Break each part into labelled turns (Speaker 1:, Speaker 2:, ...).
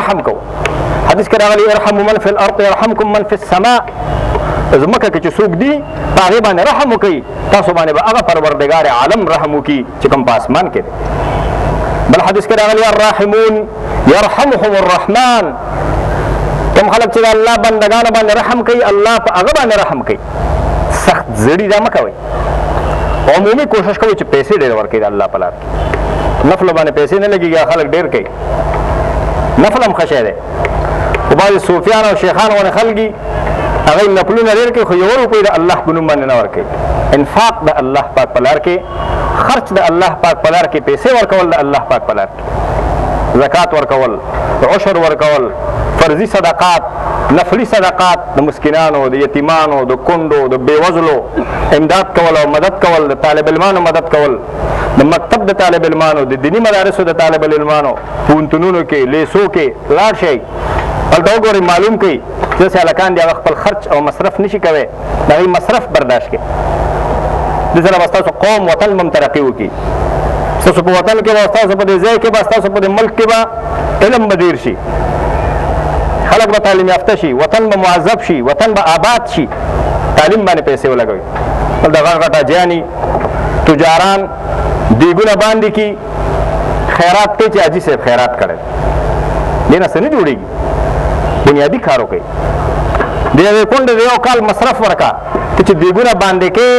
Speaker 1: رحم کو حدیث کې راغلی ارحموا من فی الارض يرحمكم من فی السماء زمکه کې چې څوک دي په هغې باندې رحم وکوي تاسو باندې به هغه پروردګار عالم رحم وکړي چې کوم په اسمان کې دی بل حدیث کې راغلی الراحمون يرحمهم الرحمن کوم خلک چې د الله بندګانو باندې رحم کوي الله په هغه باندې رحم کوي سخت زړي دا مه کوئ عمومي کوشش کوئ چې پیسې ډېر ورکوئ د الله په لار کې نفل باندې پیسې نه لګېږي خلک ډېر کوي نفل هم ښه شی دی خو بعضې صوفیان او شیخان غوندې خلک دي هغوی نفلونه ډېر کوي خو 1 روپۍ د الله په نوم باندې نه ورکوي انفاق د الله پاک په لار کې خرچ د الله پاک په لار کې پیسې ورکول د الله پاک په لار کې زکات ورکول عشر ورکول فرضي صدقات نفلي صدقات د مسکینانو د یتیمانو د کونډو د بېوزلو امداد کول او مدد کول د طالب علمانو مدد کول د مکتب د طالب علمانو د دیني مدارسو د طالب علمانو پوهنتونونو کې لیسو کې لاړ شئ هلته وګورئ معلوم کړئ چې داسې هلکان دي هغه خپل خرچ او مصرف نشي کوی د هغوی مصرف برداشت کړي دې سره به ستاسو قوم وطن به هم ترقي وکړي ستاسو په وطن کې به ستاسو په دې ځای کې به ستاسو په دې ملک کې به علم به ډېر شي خلک به تعلیم یافته شي وطن به معذب شي وطن به آباد شي تعلیم باندې پیسې ولګوي دلته غټ غټ حاجیانې تجاران دیګونه باندې کي خیرات کوي چې حاجي صاحب خیرات کړی دې نه څه نه جوړېږي بنیادي کار وکړئ د یوې کونډې د یو کال مصرف ورکړه ته چې دیګونه باندې کې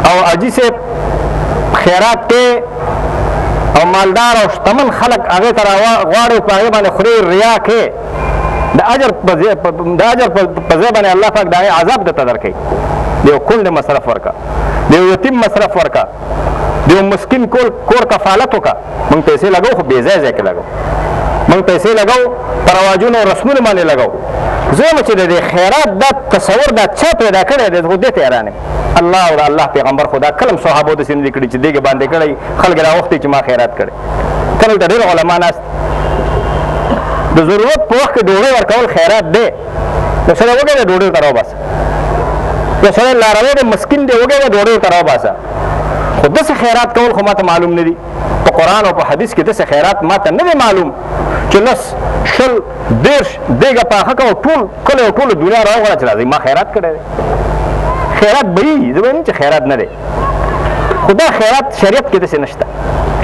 Speaker 1: او حاجي صاحب خیرات کې او مالدار او شتمن خلک هغې ته راغواړي په هغې باندې خوري ریا کې د اجر په ځای باندې الله پاک د هغې عذاب درته درکوي د یو کونډې مصرف ورکړه د یو یتیم مصرف ورکړه د یو مسکین کور کفالت وکړه موږ پیسې لګو خو بې ځای ځای کې لګو موږ پیسې لګو په رواجونو او رسمونو باندې لګو زه یم چې د دې خیرات دا تصور دا چا پیدا کړی دی خو دې ته حیران یم الله او د الله پیغمبر خو دا کله هم صحابو داسې نه دي کړي چې دېګې باندې کړی خلک راوښتي چې ما خیرات کړی کله ته ډېر علما ناست د ضرورت په وخت کې ډوډۍ ورکول خیرات دی یو سړی وږی دی ډوډۍ ورته راوباسه یو سړی لاروی دی مسکین دی وږی دی ډوډۍ ورته راوباسه خو داسې خیرات کول خو ماته معلوم نه دي په قرآن او په حدیث کې داسې خیرات ماته نه دی معلوم چې 10 20 30 دیګه پاخه کوه ټول کله یو ټوله دنیا راوغواړه چې راځئ ما خیرات کړی دی خیرات به وي زه به چې خیرات نه دی خو دا خیرات شریعت کې داسې نشته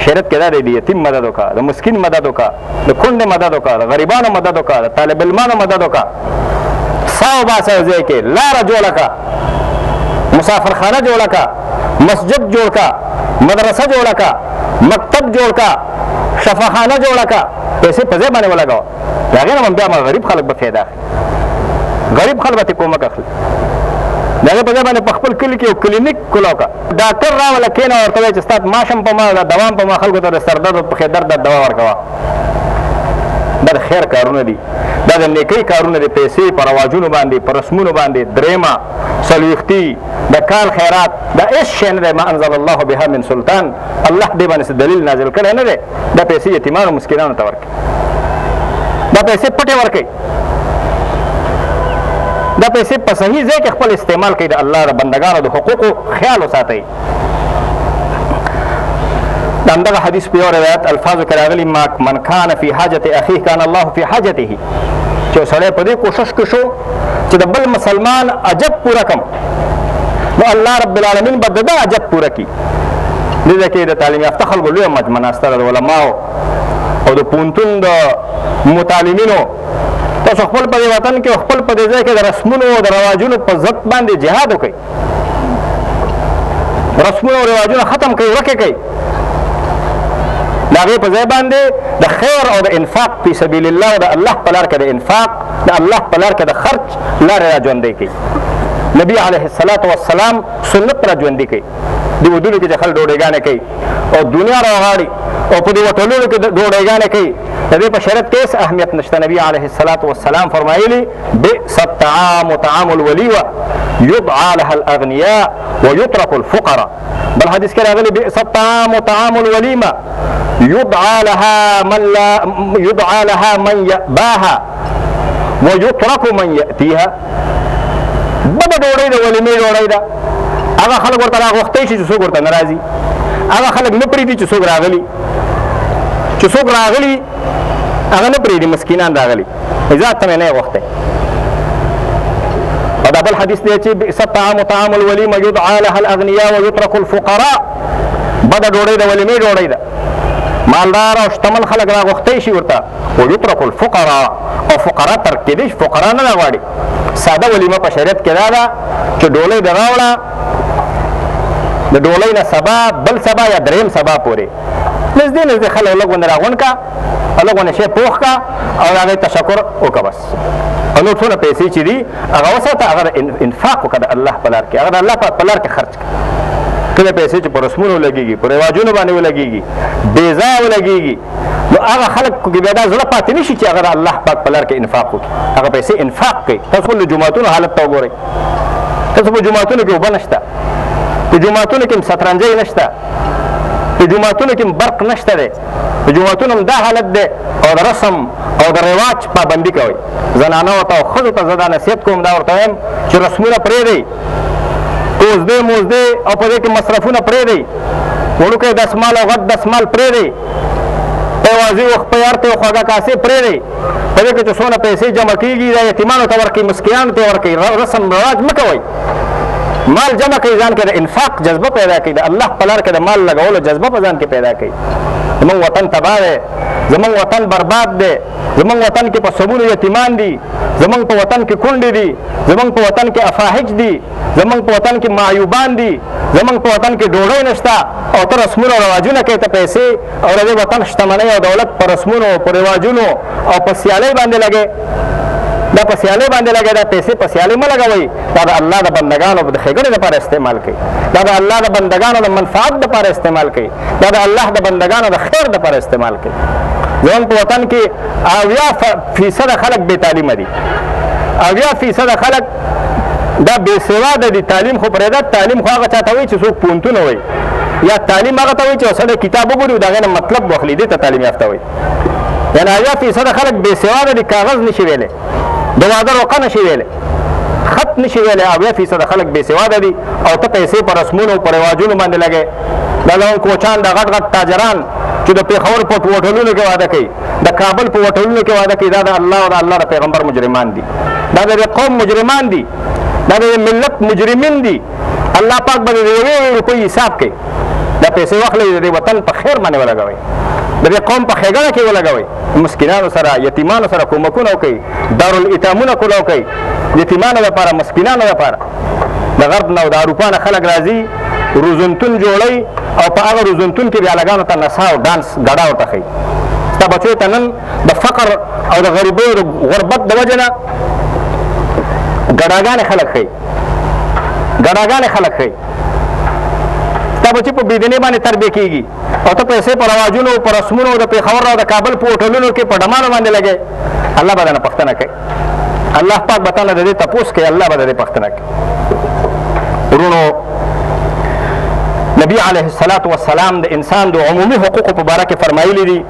Speaker 1: شریعت کې دا دی د یتیم مدد وکړه د مسکین مدد وکړه د کونډې مدد وکړه د غریبانو مدد وکړه د طالب علمانو مدد وکړه سا وباسه یو ځای کې لاره جوړه کړه مسافرخانه جوړه کړه مسجد جوړ کړه مدرسه جوړه کړه مکتب جوړ کړه شفاخانه جوړه کړه پیسې په ځای باندې ولګوه د هغې نه بیا غریب خلک به فایده اخلي غریب خلک به ترې کومک اخلي د هغې په ځای باندې په خپل کلي کې یو کلینیک کولاو کړه ډاکټر راوله کښېنه ورته وایي چې ستا ماشم په ما دوام په ما خلکو ته د سردرد او پښې درد دوا ورکوه دا د خیر کارونه دي دا د نیکۍ کارونه دي پیسې په رواجونو باندې په رسمونو باندې درېیمه څلوېښتي د کال خیرات دا هېڅ شی نه دی ما انزل الله بها من سلطان الله دې باندې څه دلیل نازل کړی نه دی دا پیسې یتیمانو مسکینانو ته ورکړي دا پیسې پټې ورکړئ دا پیسې په صحیح ځای کې خپل استعمال کوي د الله د بندګانو د حقوقو خیال وساتئ د همدغه حدیث په یو روایت الفاظو کې راغلي من کان فی حاجت اخیه کان الله فی حاجته چې سړی په دې کوشش کې شو چې د بل مسلمان عجب پوره کړم نو الله رب العالمین به د ده عجب پوره کړي دې ځای کې د تعلیم یافته خلکو لویه مجمع ناسته ده د علماو او د پوهنتون د متعلمینو تاسو خپل په دې وطن کې خپل په دې ځای کې د رسمونو او د رواجونو په ضد باندې جهاد وکړئ رسمونه او رواجونه ختم کړئ ورکې کړئ د هغې په ځای باندې د خیر او د انفاق فی سبیل الله او د الله په لار کې د انفاق د الله په لار کې د خرچ لارې را ژوندۍ کړئ نبي علیه الصلاة والسلام سنت را ژوندي کوي د ودونو کې چې خلک ډوډۍ کوي او دنیا راغاړي او په دې هوټلونو کې ډوډۍ کوي د دې په شریعت کې هېڅ اهمیت نشته نبي علیه الصلاة والسلام فرمایلي بئس الطعام طعام الولیوه یدعى لها الاغنیاء ويترك الفقراء بل حدیث کې راغلي بئس الطعام طعام الولیمه يدعى لها من يأباها ويترك من يأتيها بده ډوډۍ د ولیمې ډوډۍ ده هغه خلک ورته راغوښتی شي چې څوک ورته نه راځي هغه خلک نه پرېږدي چې څوک راغلي هغه نه پرېږدي مسکینان راغلي ذات ته مې نه یې غوښتی او دا بل حدیث دی چې بئس الطعام طعام الولیمه یدعا لها الاغنیاء ویترک الفقراء بده ډوډۍ د ولیمې ډوډۍ ده مالدار او شتمن خلک راغوښتی شي ورته ویترک الفقراء او فقرا ترک کېدی شي فقرا نه راغواړي ساده ولیمه په شریعت کې دا ده چې ډوډۍ دې راوړه د ډوډۍ نه سبا بل سبا یا دریم سبا پورې نږدې نږدې خلک لږ غوندې راغونډ کا او لږ غوندې شی پوخ کا او د هغې تشکر وکړه بس او نور څونه پیسې چې دي هغه وساته هغه د انفاق وکړه د الله په لار کې هغه د الله په لار کې خرچ کړه کله پیسې چې په رسمونو ولګېږي په رواجونو باندې ولګېږي بې ځایه ولګېږي نو هغه خلک کې بیا دا زړه پاتې نه شي چې هغه د الله پاک په لار کې انفاق وکړي هغه پیسې انفاق کوي تاسو د جوماتونو حالت ته وګورئ تاسو په جوماتونو کې اوبه نشته په جوماتونو کې سترنجۍ نشته په جوماتونو کې برق نشته دی په جوماتونو هم دا حالت دی او د رسم او د رواج پابندي کوئ زنانو ته او ښځو ته زه دا نصیحت کوم دا ورته وایم چې رسمونه پرېږدئ کوزدې موزدې او په دې کې مصرفونه پرېږدئ وړوکی دسمال او غټ دسمال پرېږدئ په یوازې وخت په یار ته یو خوږه کاسې پرېږدئ په دې کې چې څونه پیسې جمع کېږي دا یتیمانو ته ورکوئ مسکینانو ته ورکوئ رسم رواج مه کوئ مال جمع کوي ځان کې د انفاق جذبه پیدا کوي د الله په لار کې د مال لګولو جذبه په ځان کې پیدا کوي زمونږ وطن تباه دی زمونږ وطن برباد دی زمونږ وطن کې په سبونو یتیمان دي زمونږ په وطن کې کونډې دي زمونږ په وطن کې افاحج دي زمونږ په وطن کې معیوبان دي زمونږ په وطن کې ډوډۍ نشته او ته رسمونه او رواجونه کوي ته پیسې او د دې وطن شتمنۍ او دولت په رسمونو په رواجونو او په سیالۍ باندې لګې دا په سیالۍ باندې لګوي دا پیسې په سیالۍ مه لګوئ دا د الله د بندګانو د ښېګڼې لپاره استعمال کوي دا د الله د بندګانو د منفعت لپاره استعمال کوي دا د الله د بندګانو د خیر لپاره استعمال کوي زموږ په وطن کې 80% خلک بې تعلیمه دي 80% خلک دا بې سواده دي تعلیم خو پرېږده تعلیم خو هغه چا ته وایي چې څوک پوهنتونه وایي یا تعلیم هغه ته وایي چې یو سړی کتاب وګوري د هغې نه مطلب واخلي دې ته تعلیم یافته وایي یعنې 80% خلک بې سواده دي کاغذ نشي ویلی د واده روقه نشي ویلی خط نشي ویلی 80% خلک بې سواده دي او ته پیسې په رسمونو په رواجونو باندې لګې دا زموږ کوچان د غټ غټ تاجران چې د پېښور په هوټلونو کې واده کوي د کابل په هوټلونو کې واده کوي دا د الله او د الله د پیغمبر مجرمان دي دا د قوم مجرمان دي دا د ملت مجرمین دي الله پاک به د یوې روپۍ حساب کوي دا پیسې واخلئ د دې وطن په خیر باندې ولګوئ د دې قوم په ښېګڼه کې ولګوئ مسکینانو سره یتیمانو سره کومکونه وکړئ دارالایتامونه کله وکړئ یتیمانو لپاره مسکینانو لپاره د غرب نه او د اروپا نه خلک راځي روزنتون جوړوي او په هغه روزنتون کې بیا هلکانو ته نڅا او ډانس ګډا ورته ښیي ستا بچیو ته نن د فقر او د غریبۍ او د غربت د وجې نه ګډاګانې خلک ښیي ګډاګانې خلک ښیي ستا بچي په بېدینۍ باندې تربیه کېږي او ته پیسې په رواجونو په رسمونو د پېښور او د کابل په هوټلونو کې په ډمانو باندې لګې الله به درنه پوښتنه کوي الله پاک به تانه د دې تپوس کوي الله به د دې پوښتنه کوي ورونو نبی علیه الصلاة والسلام د انسان د عمومي حقوقو په باره کې فرمایلي دي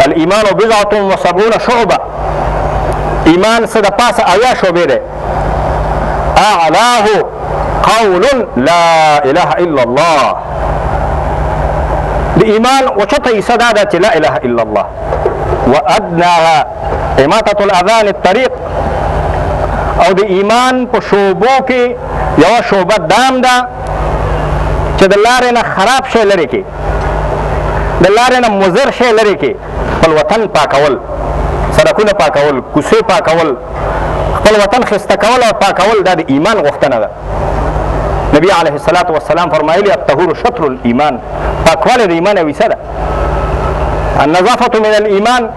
Speaker 1: الایمان بضعة وسبعون شعبه ایمان څه د پاسه 80 شعبې دی اعلاه قول لا اله الا الله د ایمان اوچته حصه دا ده چې لا اله الا الله وادناها اماطة الاذى عن الطریق او د ایمان په شعبو کې یوه شعبه دام ده چې د لارې نه خراب شی لرې کړي د لارې نه مضر شی لرې کړي خپل وطن پاکول سړکونه پاکول کوڅې پاکول خپل وطن ښایسته کول او پاکول دا د ایمان غوښتنه ده نبی علیه الصلاة والسلام فرمایلي الطهور شطر الایمان پاکوالی د ایمان یوه حصه ده النظافة من الایمان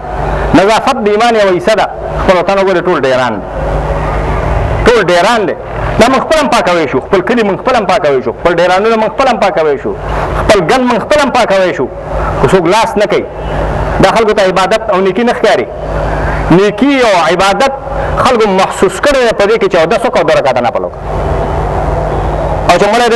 Speaker 1: نظافت د ایمان یوه حصه ده خپل وطن وګورې ټول ډیران دی ټول ډیران دی دا موږ خپل هم پاکوی شو خپل کلي موږ خپل هم پاکوی شو خپل ډیرانونه موږ خپل هم پاکوی شو خپل ګن موږ خپل هم پاکوی شو خو څوک لاس نه کوي دا خلکو ته عبادت او نیکي نه ښکاري نیکي او عبادت خلکو محسوس کړی دی په دې کې چې اودس وکړه او 2 رکعته نفل وکړه او چې مړی